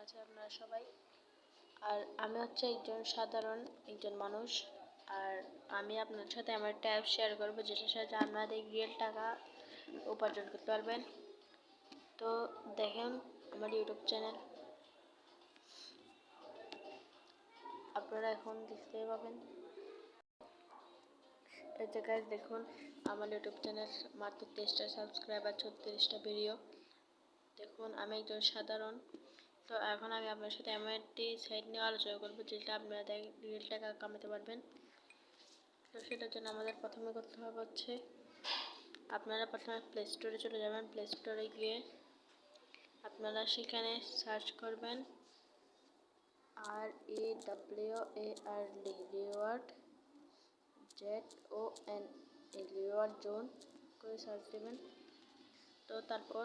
আছেন আপনারা সবাই? আর আমি হচ্ছে সাধারণ একজন মানুষ। আর আমি আপনাদের সাথে আমার একটা অ্যাপ শেয়ার করবো, যেটার সাথে আপনাদের রিয়েল টাকা উপার্জন করতে পারবেন। তো দেখেন আমার ইউটিউব চ্যানেল, আপনারা এখন দেখতে পাবেন। এই যে গাইস দেখুন, আমার ইউটিউব চ্যানেল মাত্র 23টা সাবস্ক্রাইবার, 36টা ভিডিও। দেখুন আমি একজন সাধারণ। তো এখন আমি আপনার সাথে এমন একটি সাইট নিয়ে আলোচনা করবো, যেটা আপনারা রিয়েল টাকা কামাতে পারবেন। তো সেটার জন্য আমাদের প্রথমে করতে হবে হচ্ছে, আপনারা প্রথমে প্লে স্টোরে চলে যাবেন। প্লে স্টোরে গিয়ে আপনারা সেখানে সার্চ করবেন REWARD, reward ZON, reward zone করে সার্চ দেবেন। তো তারপর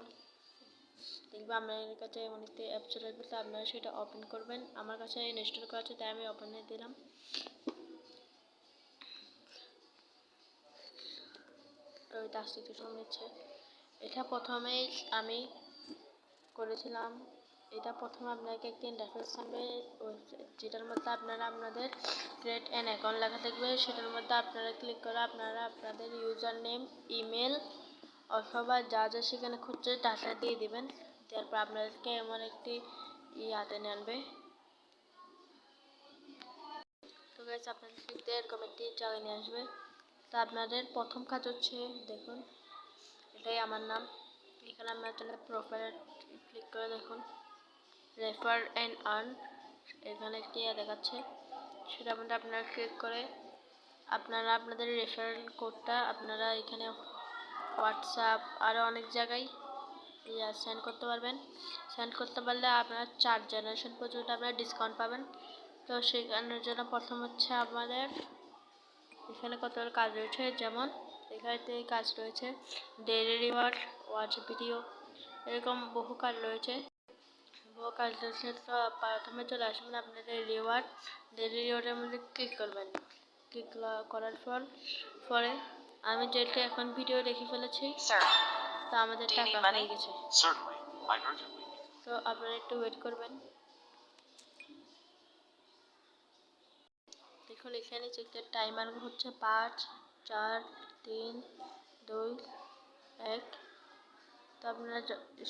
দেখবেন আপনার কাছে এমন একটি অ্যাপ চলে আসবে। তো আপনারা সেটা ওপেন করবেন। আমার কাছে ইনস্টল করা আছে, তাই আমি ওপেনে দিলাম। তো এটা আসতে একটু সময় নিচ্ছে। এটা প্রথমেই আমি করেছিলাম। এটা প্রথমে আপনাকে একটি ইন্টারফেস থাকবে, যেটার মধ্যে আপনারা আপনাদের ক্রিয়েট অ্যান অ্যাকাউন্ট লেখা থাকবে। সেটার মধ্যে আপনারা ক্লিক করে আপনারা আপনাদের ইউজার নেম, ইমেল অথবা যা যা সেখানে খুঁজছে টাকা দিয়ে দিবেন। তারপর আপনাদেরকে এমন একটি হাতে নিয়ে আনবে। তো গাইস আপনাদেরকে এরকম একটি জায়গায় নিয়ে আসবে। তো আপনাদের প্রথম কাজ হচ্ছে, দেখুন এটাই আমার নাম। এখানে আপনার প্রোফাইল ক্লিক করে দেখুন রেফার অ্যান্ড আর্ন, এখানে একটি দেখাচ্ছে। সেটার মধ্যে আপনারা ক্লিক করে আপনারা আপনাদের রেফারেল কোডটা আপনারা এখানে হোয়াটসঅ্যাপ আরও অনেক জায়গায় সেন্ড করতে পারবেন। সেন্ড করতে পারলে আপনারা 4 জেনারেশন পর্যন্ত আপনারা ডিসকাউন্ট পাবেন। তো সেখানের জন্য প্রথম হচ্ছে আমাদের এখানে কতগুলো কাজ রয়েছে, যেমন এখানে কাজ রয়েছে ডেইলি রিওয়ার্ড, ওয়াচ ভিডিও, এরকম বহু কাজ রয়েছে। বহু কাজ রয়েছে। তো প্রথমে চলে আসবেন আপনাদের রিওয়ার্ড, ডেইলি রিওয়ার্ডের মধ্যে ক্লিক করবেন। ক্লিক করার পরে আমি যেটা এখন ভিডিও দেখে ফেলেছি, তো আমাদের টাকা হয়ে গেছে। তো আপনারা একটু ওয়েট করবেন। দেখুন এখানে চেকের টাইমার হচ্ছে 5 4 3 2 1। তো আপনারা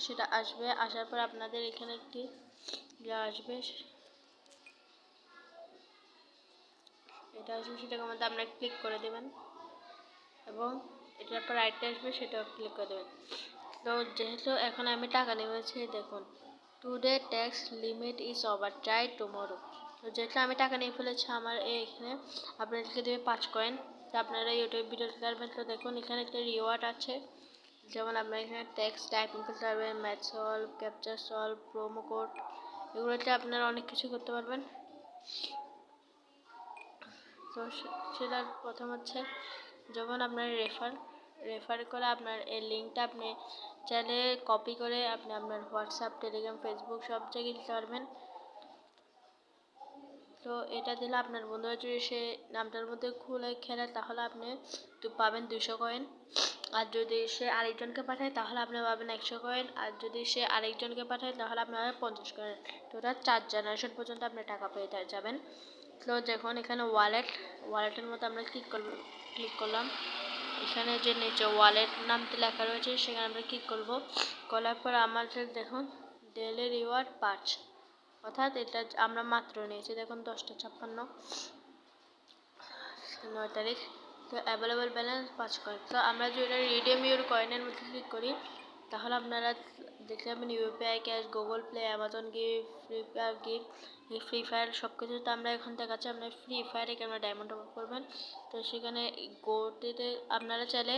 সেটা আসবে, আসার পর আপনাদের এখানে একটি আসবে, এটা আসবে, সেটার মধ্যে আপনারা ক্লিক করে দেবেন এবং এটার পর রাইটে আসবে, সেটাও ক্লিক করে দেবেন। তো যেহেতু এখন আমি টাকা নেমেছি, দেখুন today tax limit is over, try tomorrow. তো যেহেতু আমি টাকা নিয়ে ফেলেছি, আমার এখানে আপনাদেরকে দেবে 5 কয়েন। তো আপনারা ইউটিউব ভিডিও দেখবেন। তো দেখুন এখানে একটা রিওয়ার্ড আছে, যেমন আপনারা এখানে টেক্সট টাইপিং করতে পারবেন, math solve, capture solve, promo code, এগুলোতে আপনারা অনেক কিছু করতে পারবেন। তো সেটার প্রথম হচ্ছে, যখন আপনার রেফার করে আপনার এই লিঙ্কটা আপনি চাইলে কপি করে আপনি আপনার হোয়াটসঅ্যাপ, টেলিগ্রাম, ফেসবুক সব জায়গায় দিতে পারবেন। তো এটা দিলে আপনার বন্ধুরা যদি সে নামটার মধ্যে খুলে খেলে, তাহলে আপনি পাবেন 200 কয়েন। আর যদি সে আরেকজনকে পাঠায়, তাহলে আপনি পাবেন 100 কয়েন। আর যদি সে আরেকজনকে পাঠায়, তাহলে আপনি পাবেন 50 কয়েন। টোটাল 4 জেনারেশন পর্যন্ত আপনি টাকা পেয়ে যাবেন। তো যখন এখানে ওয়ালেটের মধ্যে আমরা ক্লিক করলাম, এখানে যে নিচে ওয়ালেট নামটি লেখা রয়েছে, সেখানে আমরা ক্লিক করব। করার পর আমাদের দেখুন ডেইলি রিওয়ার্ড 5, অর্থাৎ এটা আমরা মাত্র নিয়েছি। দেখুন 10টা 56, 9 তারিখ। তো অ্যাভেলেবল ব্যালেন্স 5 কয়েন। তো আমরা যদি এটা রিডিম ইউর কয়েনের মধ্যে ক্লিক করি, তাহলে আপনারা দেখতে পাবেন UPI, cash, Google play, Amazon gift, Flipkart gift, free fire সব কিছু। তো আমরা এখন দেখাচ্ছি আপনার ফ্রি ফায়ারে আপনারা ডায়মন্ড টপ করবেন। তো সেখানে গোটিতে আপনারা চাইলে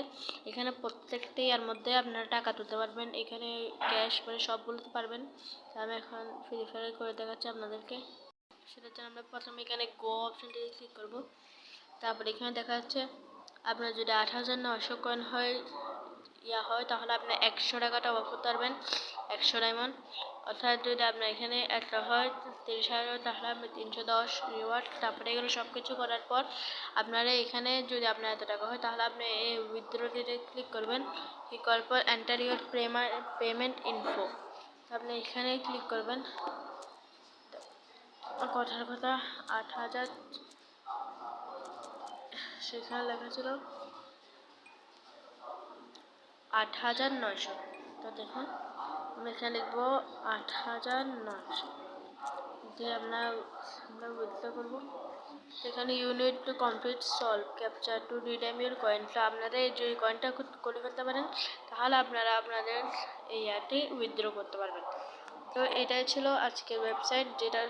এখানে প্রত্যেকটি এর মধ্যে আপনারা টাকা তুলতে পারবেন। এখানে ক্যাশ মানে সব বলতে পারবেন। তো আমি এখন ফ্রি ফায়ার করে দেখাচ্ছি আপনাদেরকে। সেটার জন্য আমরা প্রথমে এখানে গো অপশনটিতে ক্লিক করব। তারপর এখানে দেখা যাচ্ছে আপনার যদি 8,900 কয়েন হয় তাহলে আপনি 100 টাকাটা অফ করতে পারবেন, 100 ডায়মন্ড। অর্থাৎ যদি আপনার এখানে একটা হয় 30,000, তাহলে আপনি 310 রিওয়ার্ড। তারপরে এগুলো সব কিছু করার পর আপনারা এখানে যদি আপনার এত টাকা হয়, তাহলে আপনি এই উইথড্রতে ক্লিক করবেন। ক্লিক করার পর এন্টার ইউর পেমেন্ট ইনফো, তো আপনি এখানে ক্লিক করবেন। কথার কথা 8,000, সেখানে লেখা ছিল 8,900। তো দেখুন আমি এখানে লিখবো 8,900 দিয়ে আমরা উইথড্র করবো। এখানে unit to complete solve captcha to redeem your coin. তো আপনারা এই যে কয়েনটা করে ফেলতে পারেন, তাহলে আপনারা আপনাদের এই অ্যাপটি উইথড্র করতে পারবেন। তো এটাই ছিল আজকের ওয়েবসাইট, যেটা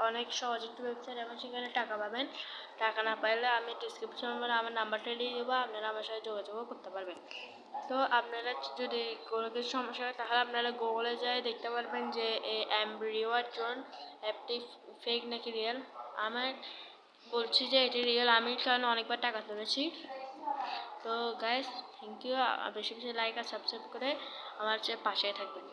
অনেক সহজ একটি ওয়েবসাইট এবং সেখানে টাকা পাবেন। টাকা না পাইলে আমি ডিসক্রিপশন আমার নাম্বারটা দিয়ে দেবো, আপনারা আমার সাথে যোগাযোগও করতে পারবেন। তো আপনারা যদি কোনো কিছু সমস্যা হয় তাহলে আপনারা গুগলে যাই দেখতে পারবেন যে রিওয়ার্ড জোন অ্যাপটি ফেক নাকি রিয়েল। আমার বলছি যে এটি রিয়েল, আমি কারণ অনেকবার টাকা তুলেছি। তো গাইস থ্যাংক ইউ, বেশি বেশি লাইক আর সাবস্ক্রাইব করে আমার পাশে থাকবেন।